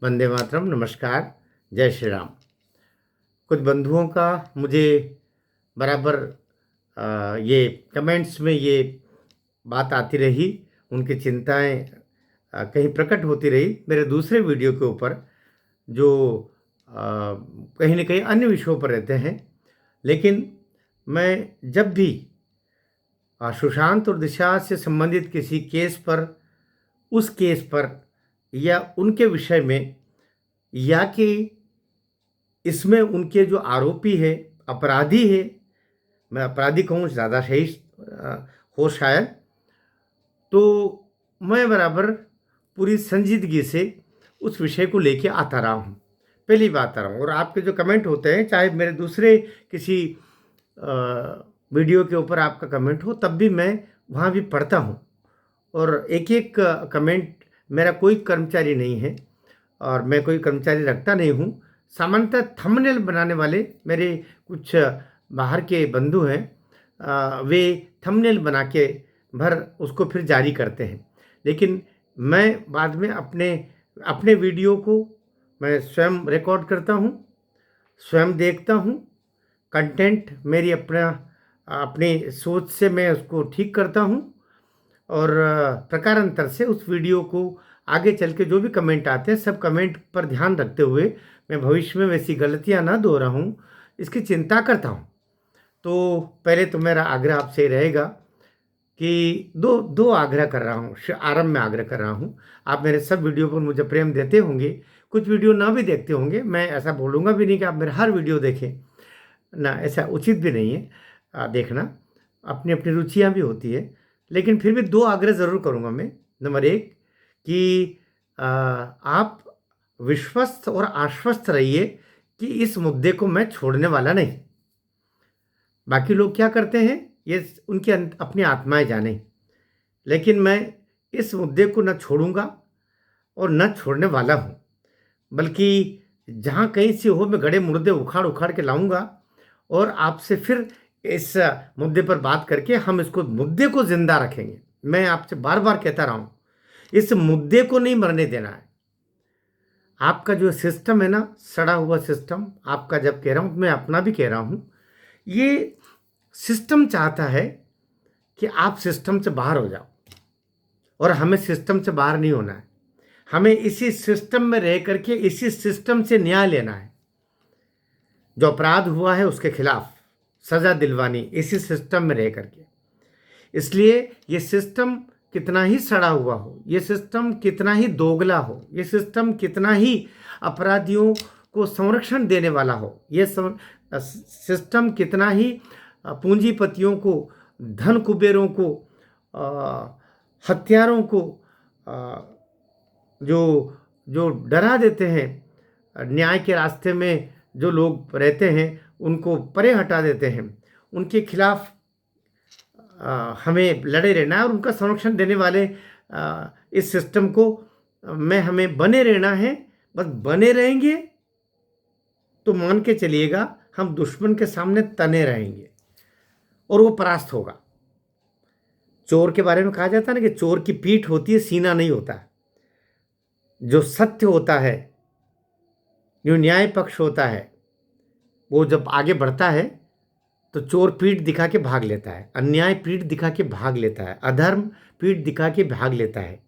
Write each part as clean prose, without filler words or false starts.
वंदे मातरम। नमस्कार, जय श्री राम। कुछ बंधुओं का मुझे बराबर ये कमेंट्स में ये बात आती रही, उनकी चिंताएं कहीं प्रकट होती रही मेरे दूसरे वीडियो के ऊपर, जो कहीं न कहीं अन्य विषयों पर रहते हैं। लेकिन मैं जब भी सुशांत और दिशा से संबंधित किसी केस पर, उस केस पर या उनके विषय में, या कि इसमें उनके जो आरोपी है, अपराधी है, मैं अपराधी कहूँ ज़्यादा सही हो शायद, तो मैं बराबर पूरी संजीदगी से उस विषय को लेके आता रहा हूँ, पहली बात आ रहा हूँ। और आपके जो कमेंट होते हैं, चाहे मेरे दूसरे किसी वीडियो के ऊपर आपका कमेंट हो, तब भी मैं वहाँ भी पढ़ता हूँ। और एक एक कमेंट, मेरा कोई कर्मचारी नहीं है और मैं कोई कर्मचारी रखता नहीं हूँ। सामान्यतः थंबनेल बनाने वाले मेरे कुछ बाहर के बंधु हैं, वे थंबनेल बना के भर उसको फिर जारी करते हैं। लेकिन मैं बाद में अपने अपने वीडियो को मैं स्वयं रिकॉर्ड करता हूँ, स्वयं देखता हूँ। कंटेंट मेरी अपनी सोच से मैं उसको ठीक करता हूँ और प्रकारांतर से उस वीडियो को आगे चल के जो भी कमेंट आते हैं, सब कमेंट पर ध्यान रखते हुए मैं भविष्य में वैसी गलतियां ना दोहराऊं, इसकी चिंता करता हूं। तो पहले तो मेरा आग्रह आपसे रहेगा कि दो आग्रह कर रहा हूं, आरंभ में आग्रह कर रहा हूं। आप मेरे सब वीडियो पर मुझे प्रेम देते होंगे, कुछ वीडियो ना भी देखते होंगे, मैं ऐसा बोलूँगा भी नहीं कि आप मेरे हर वीडियो देखें ना, ऐसा उचित भी नहीं है देखना, अपनी अपनी रुचियाँ भी होती है। लेकिन फिर भी दो आग्रह ज़रूर करूँगा मैं। नंबर एक कि आप विश्वस्त और आश्वस्त रहिए कि इस मुद्दे को मैं छोड़ने वाला नहीं। बाकी लोग क्या करते हैं ये उनकी अपनी आत्माएं जाने, लेकिन मैं इस मुद्दे को न छोड़ूंगा और न छोड़ने वाला हूँ। बल्कि जहाँ कहीं से हो, मैं गड़े मुर्दे उखाड़ उखाड़ के लाऊंगा और आपसे फिर इस मुद्दे पर बात करके हम इसको मुद्दे को जिंदा रखेंगे। मैं आपसे बार बार कहता रहा हूँ, इस मुद्दे को नहीं मरने देना है। आपका जो सिस्टम है ना, सड़ा हुआ सिस्टम, आपका जब कह रहा हूँ मैं अपना भी कह रहा हूँ, ये सिस्टम चाहता है कि आप सिस्टम से बाहर हो जाओ, और हमें सिस्टम से बाहर नहीं होना है। हमें इसी सिस्टम में रह करके इसी सिस्टम से न्याय लेना है। जो अपराध हुआ है उसके खिलाफ सजा दिलवानी इसी सिस्टम में रह करके। इसलिए ये सिस्टम कितना ही सड़ा हुआ हो, ये सिस्टम कितना ही दोगला हो, ये सिस्टम कितना ही अपराधियों को संरक्षण देने वाला हो, ये सिस्टम कितना ही पूंजीपतियों को, धन कुबेरों को, हत्यारों को जो जो डरा देते हैं, न्याय के रास्ते में जो लोग रहते हैं उनको परे हटा देते हैं, उनके खिलाफ हमें लड़े रहना है। और उनका संरक्षण देने वाले इस सिस्टम को में हमें बने रहना है। बस बने रहेंगे तो मान के चलिएगा हम दुश्मन के सामने तने रहेंगे और वो परास्त होगा। चोर के बारे में कहा जाता है ना कि चोर की पीठ होती है, सीना नहीं होता। जो सत्य होता है, जो न्याय पक्ष होता है, वो जब आगे बढ़ता है तो चोर पीठ दिखा के भाग लेता है, अन्याय पीठ दिखा के भाग लेता है, अधर्म पीठ दिखा के भाग लेता है।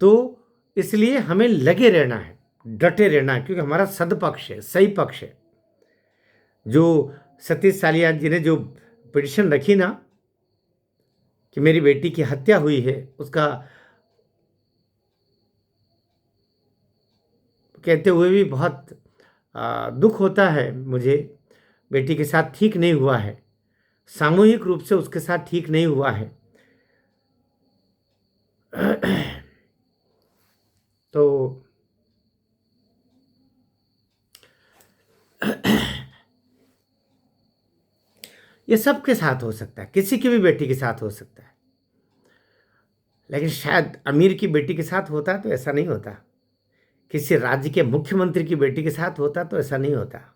तो इसलिए हमें लगे रहना है, डटे रहना है, क्योंकि हमारा सदपक्ष है, सही पक्ष है। जो सतीश सालियान जी ने जो पिटिशन रखी ना कि मेरी बेटी की हत्या हुई है, उसका कहते हुए भी बहुत दुख होता है मुझे। बेटी के साथ ठीक नहीं हुआ है, सामूहिक रूप से उसके साथ ठीक नहीं हुआ है। तो ये सबके साथ हो सकता है, किसी की भी बेटी के साथ हो सकता है, लेकिन शायद अमीर की बेटी के साथ होता तो ऐसा नहीं होता, किसी राज्य के मुख्यमंत्री की बेटी के साथ होता तो ऐसा नहीं होता,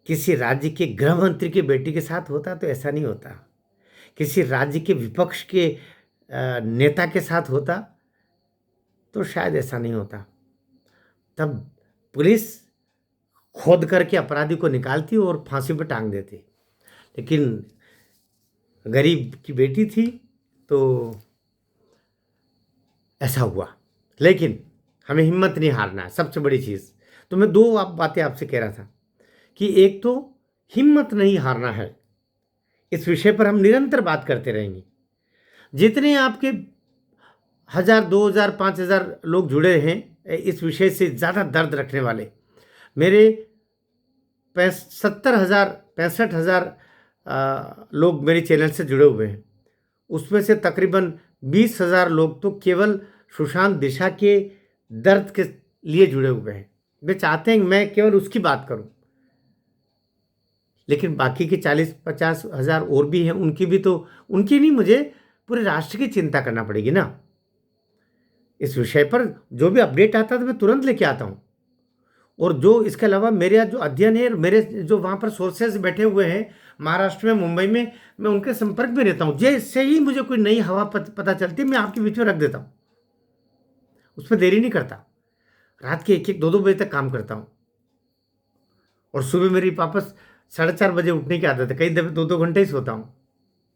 किसी राज्य के गृह मंत्री की बेटी के साथ होता तो ऐसा नहीं होता, किसी राज्य के विपक्ष के नेता के साथ होता तो शायद ऐसा नहीं होता। तब पुलिस खोद करके अपराधी को निकालती और फांसी पर टांग देती। लेकिन गरीब की बेटी थी तो ऐसा हुआ। लेकिन हमें हिम्मत नहीं हारना है, सबसे बड़ी चीज़। तो मैं दो बातें आपसे कह रहा था कि एक तो हिम्मत नहीं हारना है, इस विषय पर हम निरंतर बात करते रहेंगे। जितने आपके 1000, 2000, 5000 लोग जुड़े हैं इस विषय से ज़्यादा दर्द रखने वाले, मेरे 70,000 65,000 लोग मेरे चैनल से जुड़े हुए हैं। उसमें से तकरीबन 20,000 लोग तो केवल सुशांत दिशा के दर्द के लिए जुड़े हुए हैं। वे चाहते हैं कि मैं केवल उसकी बात करूं, लेकिन बाकी के 40-50 हज़ार और भी हैं, उनकी नहीं, मुझे पूरे राष्ट्र की चिंता करना पड़ेगी ना। इस विषय पर जो भी अपडेट आता है तो मैं तुरंत लेके आता हूँ। और जो इसके अलावा मेरा जो अध्ययन है, मेरे जो वहाँ पर सोर्सेज बैठे हुए हैं महाराष्ट्र में, मुंबई में, मैं उनके संपर्क में रहता हूँ। जैसे ही मुझे कोई नई हवा पता चलती है मैं आपके बीच में रख देता हूँ, उसमें देरी नहीं करता। रात के 1-1, 2-2 बजे तक काम करता हूँ और सुबह मेरी वापस 4:30 बजे उठने की आदत है। कई दफे 2-2 घंटे ही सोता हूँ।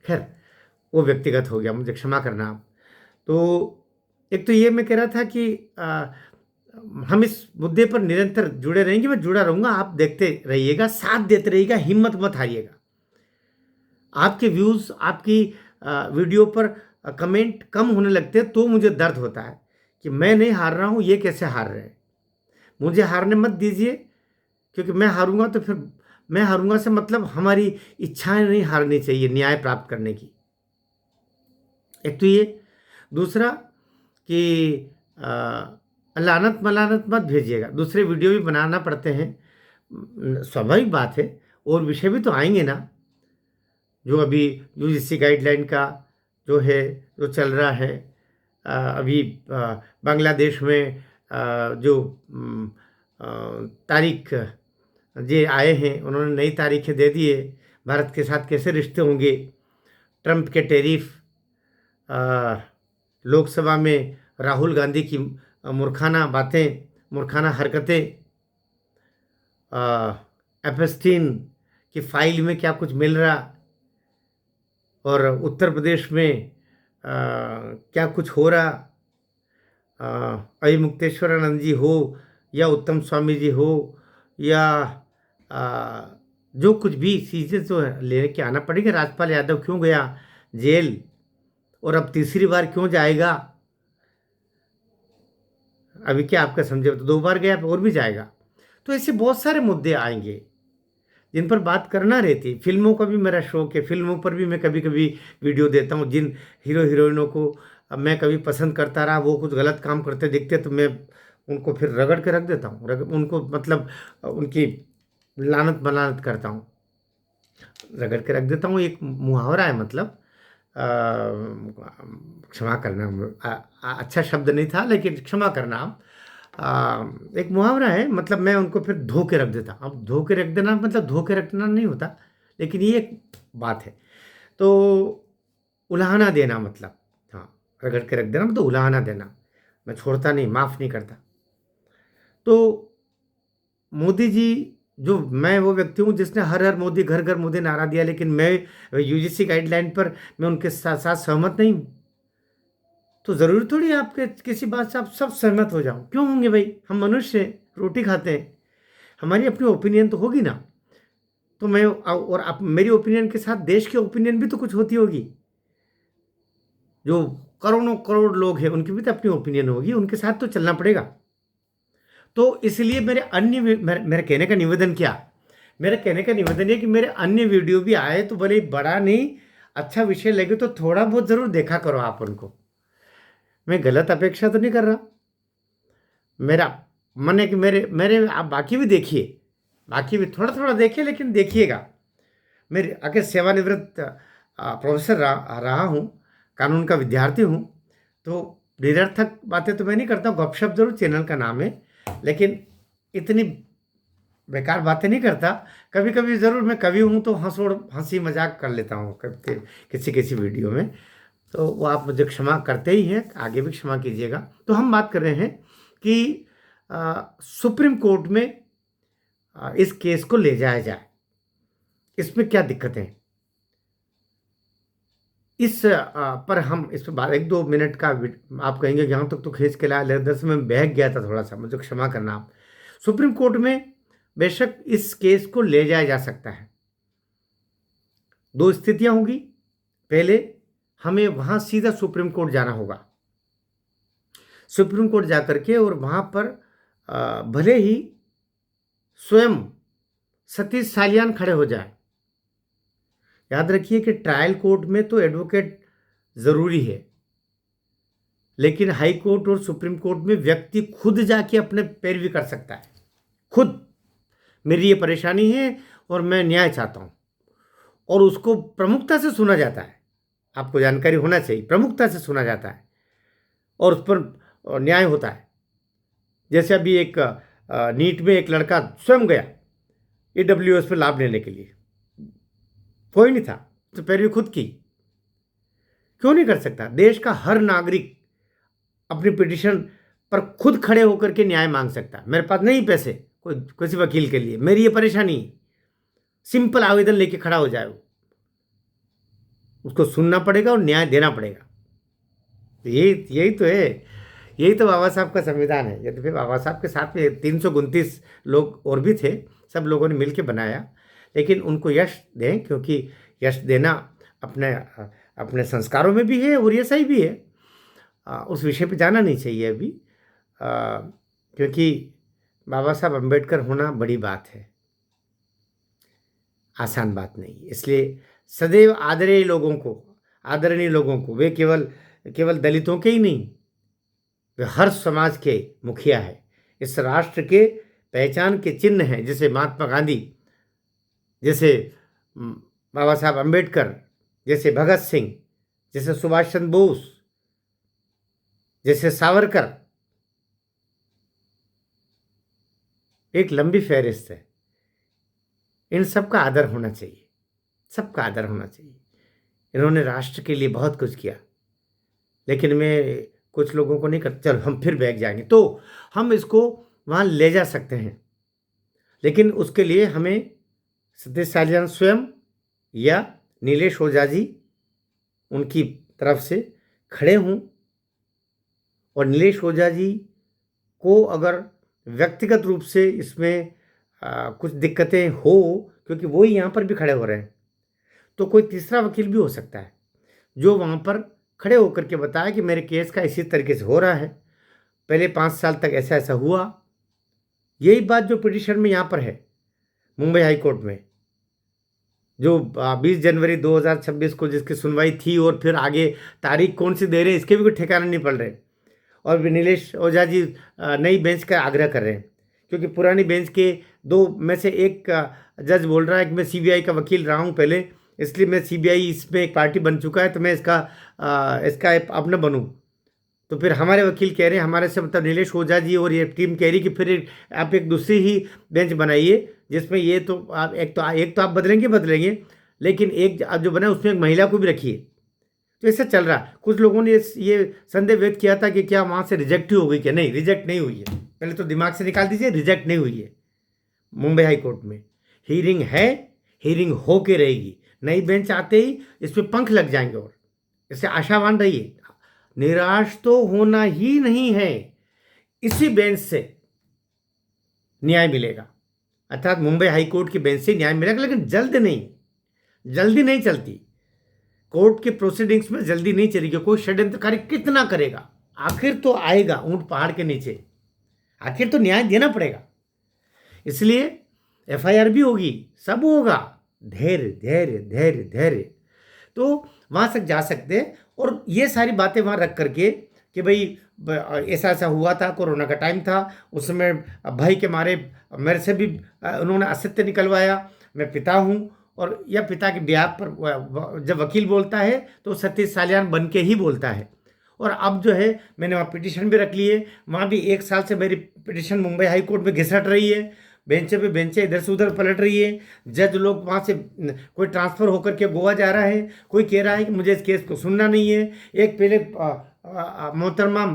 खैर, वो व्यक्तिगत हो गया, मुझे क्षमा करना आप। तो एक तो ये मैं कह रहा था कि हम इस मुद्दे पर निरंतर जुड़े रहेंगे, मैं जुड़ा रहूँगा, आप देखते रहिएगा, साथ देते रहिएगा, हिम्मत मत हारिएगा। आपके व्यूज़, आपकी वीडियो पर कमेंट कम होने लगते हैं तो मुझे दर्द होता है कि मैं नहीं हार रहा हूँ, ये कैसे हार रहे हैं। मुझे हारने मत दीजिए, क्योंकि मैं हारूंगा तो फिर मैं हारूंगा से मतलब हमारी इच्छाएं नहीं हारनी चाहिए न्याय प्राप्त करने की। एक तो ये, दूसरा कि लानत मलानत मत भेजिएगा। दूसरे वीडियो भी बनाना पड़ते हैं, स्वाभाविक बात है, और विषय भी तो आएंगे ना। जो अभी यूजीसी गाइडलाइन का जो है, जो चल रहा है अभी बांग्लादेश में जो तारीख जे आए हैं, उन्होंने नई तारीखें दे दी है। भारत के साथ कैसे रिश्ते होंगे, ट्रंप के टैरिफ, लोकसभा में राहुल गांधी की मूर्खाना बातें, मूर्खाना हरकतें, एपस्टीन की फाइल में क्या कुछ मिल रहा, और उत्तर प्रदेश में क्या कुछ हो रहा, अभी मुक्तेश्वरानंद जी हो या उत्तम स्वामी जी हो या जो कुछ भी चीज़ें तो लेने के आना पड़ेगा। राजपाल यादव क्यों गया जेल, और अब तीसरी बार क्यों जाएगा? अभी क्या आपका समझे, तो 2 बार गया, और भी जाएगा। तो ऐसे बहुत सारे मुद्दे आएंगे जिन पर बात करना रहती है। फिल्मों का भी मेरा शौक है, फिल्मों पर भी मैं कभी कभी वीडियो देता हूँ। जिन हीरो हीरोइनों को मैं कभी पसंद करता रहा, वो कुछ गलत काम करते दिखते तो मैं उनको फिर रगड़ के रख देता हूँ, उनको मतलब उनकी लानत मलानत करता हूँ, रगड़ के रख देता हूँ। एक मुहावरा है, मतलब क्षमा करना, अच्छा शब्द नहीं था, लेकिन क्षमा करना आप, एक मुहावरा है, मतलब मैं उनको फिर धो के रख देता। अब धो के रख देना मतलब धो के रखना नहीं होता, लेकिन ये एक बात है। तो उलाहना देना मतलब, हाँ, रगड़ के रख देना मतलब उलाहना देना। मैं छोड़ता नहीं, माफ़ नहीं करता। तो मोदी जी, जो मैं वो व्यक्ति हूँ जिसने हर हर मोदी, घर घर मोदी नारा दिया, लेकिन मैं यूजीसी गाइडलाइन पर मैं उनके साथ साथ सहमत नहीं हूँ। तो ज़रूरी थोड़ी है आपके किसी बात से आप सब सहमत हो जाओ, क्यों होंगे भाई? हम मनुष्य हैं, रोटी खाते हैं, हमारी अपनी ओपिनियन तो होगी ना। तो मैं और आप, मेरी ओपिनियन के साथ देश की ओपिनियन भी तो कुछ होती होगी। जो करोड़ों करोड़ लोग हैं उनकी भी तो अपनी ओपिनियन होगी, उनके साथ तो चलना पड़ेगा। तो इसलिए मेरे कहने का निवेदन क्या, मेरे कहने का निवेदन ये कि मेरे अन्य वीडियो भी आए तो भले बड़ा नहीं, अच्छा विषय लगे तो थोड़ा बहुत ज़रूर देखा करो आप उनको। मैं गलत अपेक्षा तो नहीं कर रहा, मेरा मन है कि मेरे मेरे आप बाकी भी देखिए, बाकी भी थोड़ा थोड़ा देखिए, लेकिन देखिएगा। मैं आगे सेवानिवृत्त प्रोफेसर रहा हूँ, कानून का विद्यार्थी हूँ, तो निरर्थक बातें तो मैं नहीं करता हूँ। गपशप जरूर चैनल का नाम है, लेकिन इतनी बेकार बातें नहीं करता। कभी कभी ज़रूर मैं कवि हूँ तो हंसी मजाक कर लेता हूँ किसी किसी वीडियो में, तो वो आप मुझे क्षमा करते ही हैं, आगे भी क्षमा कीजिएगा। तो हम बात कर रहे हैं कि सुप्रीम कोर्ट में इस केस को ले जाया जाए। इसमें क्या दिक्कत है? इस पर हम इस पर बात 1-2 मिनट का आप कहेंगे यहाँ तक तो खींच के लाया, दरअसल मैं बहक गया था थोड़ा सा, मुझे क्षमा करना आप। सुप्रीम कोर्ट में बेशक इस केस को ले जाया जा सकता है। 2 स्थितियां होंगी। पहले हमें वहां सीधा सुप्रीम कोर्ट जाना होगा। सुप्रीम कोर्ट जाकर के और वहां पर भले ही स्वयं सतीश सालियान खड़े हो जाए। याद रखिए कि ट्रायल कोर्ट में तो एडवोकेट ज़रूरी है, लेकिन हाई कोर्ट और सुप्रीम कोर्ट में व्यक्ति खुद जाके अपने पैरवी कर सकता है। खुद मेरी ये परेशानी है और मैं न्याय चाहता हूँ, और उसको प्रमुखता से सुना जाता है। आपको जानकारी होना चाहिए, प्रमुखता से सुना जाता है और उस पर न्याय होता है। जैसे अभी एक नीट में एक लड़का स्वयं गया AWS पर लाभ लेने के लिए, कोई नहीं था तो पैरवी खुद की। क्यों नहीं कर सकता? देश का हर नागरिक अपनी पिटीशन पर खुद खड़े होकर के न्याय मांग सकता है। मेरे पास नहीं पैसे कोई किसी वकील के लिए, मेरी ये परेशानी, सिंपल आवेदन लेके खड़ा हो जाए, उसको सुनना पड़ेगा और न्याय देना पड़ेगा। यही तो है, यही तो बाबा साहब का संविधान है। यदि बाबा साहब के साथ में 329 लोग और भी थे, सब लोगों ने मिलकर बनाया। लेकिन उनको यश दें, क्योंकि यश देना अपने संस्कारों में भी है और ये सही भी है। उस विषय पे जाना नहीं चाहिए अभी, क्योंकि बाबा साहब अम्बेडकर होना बड़ी बात है, आसान बात नहीं। इसलिए सदैव आदरणीय लोगों को, वे केवल दलितों के ही नहीं, वे हर समाज के मुखिया है, इस राष्ट्र के पहचान के चिन्ह हैं। जैसे महात्मा गांधी, जैसे बाबा साहब अम्बेडकर, जैसे भगत सिंह, जैसे सुभाष चंद्र बोस, जैसे सावरकर, एक लंबी फहरिस्त है। इन सब का आदर होना चाहिए, सबका आदर होना चाहिए। इन्होंने राष्ट्र के लिए बहुत कुछ किया, लेकिन मैं कुछ लोगों को नहीं कर, चलो हम फिर बैठ जाएंगे, तो हम इसको वहाँ ले जा सकते हैं। लेकिन उसके लिए हमें सतीश सालियान स्वयं या नीलेश ओझा जी उनकी तरफ से खड़े हों, और नीलेश ओझा जी को अगर व्यक्तिगत रूप से इसमें कुछ दिक्कतें हो, क्योंकि वो ही यहाँ पर भी खड़े हो रहे हैं, तो कोई तीसरा वकील भी हो सकता है जो वहाँ पर खड़े होकर के बताया कि मेरे केस का इसी तरीके से हो रहा है, पहले 5 साल तक ऐसा ऐसा हुआ। यही बात जो पिटीशन में यहाँ पर है मुंबई हाई कोर्ट में, जो 20 जनवरी 2026 को जिसकी सुनवाई थी, और फिर आगे तारीख कौन सी दे रहे हैं इसके भी कोई ठिकाना नहीं पड़ रहे। और भी नीलेश ओझा जी नई बेंच का आग्रह कर रहे हैं, क्योंकि पुरानी बेंच के 2 में से एक जज बोल रहा है कि मैं CBI का वकील रहा हूँ पहले, इसलिए मैं CBI इसमें एक पार्टी बन चुका है, तो मैं इसका अब न बनूँ। तो फिर हमारे वकील कह रहे हैं, हमारे से मतलब नीलेश ओझा जी और ये टीम कह रही कि फिर आप एक दूसरी ही बेंच बनाइए, जिसमें ये तो आप एक तो आप बदलेंगे, लेकिन एक अब जो बना उसमें एक महिला को भी रखिए। तो ऐसा चल रहा। कुछ लोगों ने ये संदेह व्यक्त किया था कि क्या वहाँ से रिजेक्ट ही हो गई, क्या? नहीं, रिजेक्ट नहीं हुई है। पहले तो दिमाग से निकाल दीजिए, रिजेक्ट नहीं हुई है। मुंबई हाई कोर्ट में हीयरिंग है, हीयरिंग हो के रहेगी। नई बेंच आते ही इस पर पंख लग जाएंगे, और इससे आशावान रहिए। निराश तो होना ही नहीं है, इसी बेंच से न्याय मिलेगा, अर्थात मुंबई हाई कोर्ट की बेंच से न्याय मिलेगा। लेकिन जल्दी नहीं चलती। कोर्ट के प्रोसीडिंग्स में जल्दी नहीं चलेगी। कोई षड्यंत्रकारी कितना करेगा, आखिर तो आएगा ऊंट पहाड़ के नीचे, आखिर तो न्याय देना पड़ेगा। इसलिए FIR भी होगी, सब होगा। धैर्य। तो वहाँ तक जा सकते हैं, और ये सारी बातें वहाँ रख करके कि भाई ऐसा हुआ था, कोरोना का टाइम था, उस समय भाई के मारे मेरे से भी उन्होंने असत्य निकलवाया, मैं पिता हूँ, और यह पिता के ब्याह पर जब वकील बोलता है तो सतीश सालियान बन के ही बोलता है। और अब जो है मैंने वहाँ पिटीशन भी रख ली है, वहाँ भी 1 साल से मेरी पिटीशन मुंबई हाई कोर्ट में घिसट रही है, बेंचे पे बेंचे इधर से उधर पलट रही है। जज लोग वहाँ से कोई ट्रांसफ़र होकर के गोवा जा रहा है, कोई कह रहा है कि मुझे इस केस को सुनना नहीं है। एक पहले मोहतरमा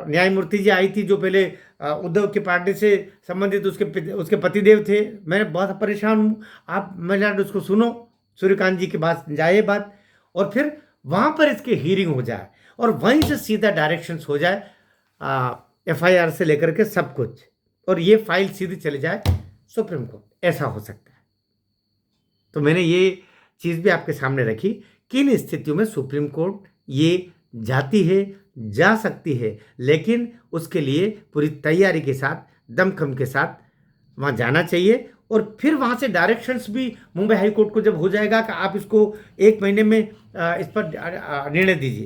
न्यायमूर्ति जी आई थी, जो पहले उद्धव की पार्टी से संबंधित उसके पतिदेव थे। मैं बहुत परेशान हूँ, आप मेरा उसको सुनो, सूर्यकांत जी के पास जाए बात, और फिर वहाँ पर इसकी हीयरिंग हो जाए और वहीं से सीधा डायरेक्शंस हो जाए FIR से लेकर के सब कुछ, और ये फाइल सीधी चली जाए सुप्रीम कोर्ट, ऐसा हो सकता है। तो मैंने ये चीज़ भी आपके सामने रखी, किन स्थितियों में सुप्रीम कोर्ट ये जाती है, जा सकती है, लेकिन उसके लिए पूरी तैयारी के साथ, दमखम के साथ वहाँ जाना चाहिए। और फिर वहाँ से डायरेक्शंस भी मुंबई हाई कोर्ट को जब हो जाएगा कि आप इसको 1 महीने में इस पर निर्णय दीजिए,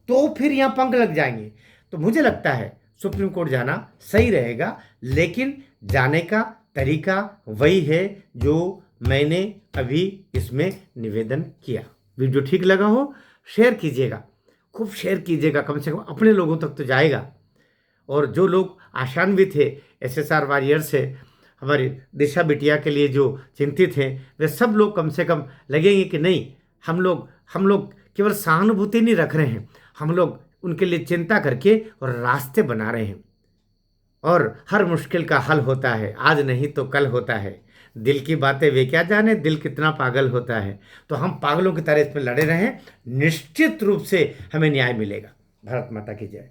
तो फिर यहाँ पंख लग जाएंगे। तो मुझे लगता है सुप्रीम कोर्ट जाना सही रहेगा, लेकिन जाने का तरीका वही है जो मैंने अभी इसमें निवेदन किया। वीडियो ठीक लगा हो शेयर कीजिएगा, खूब शेयर कीजिएगा, कम से कम अपने लोगों तक तो जाएगा। और जो लोग आशान्वित थे SSR वॉरियर से, हमारी दिशा बिटिया के लिए जो चिंतित हैं, वे सब लोग कम से कम लगेंगे कि नहीं, हम लोग केवल सहानुभूति नहीं रख रहे हैं, हम लोग उनके लिए चिंता करके और रास्ते बना रहे हैं। और हर मुश्किल का हल होता है, आज नहीं तो कल होता है। दिल की बातें वे क्या जाने, दिल कितना पागल होता है। तो हम पागलों की तरह इसमें लड़े रहें, निश्चित रूप से हमें न्याय मिलेगा। भारत माता की जय।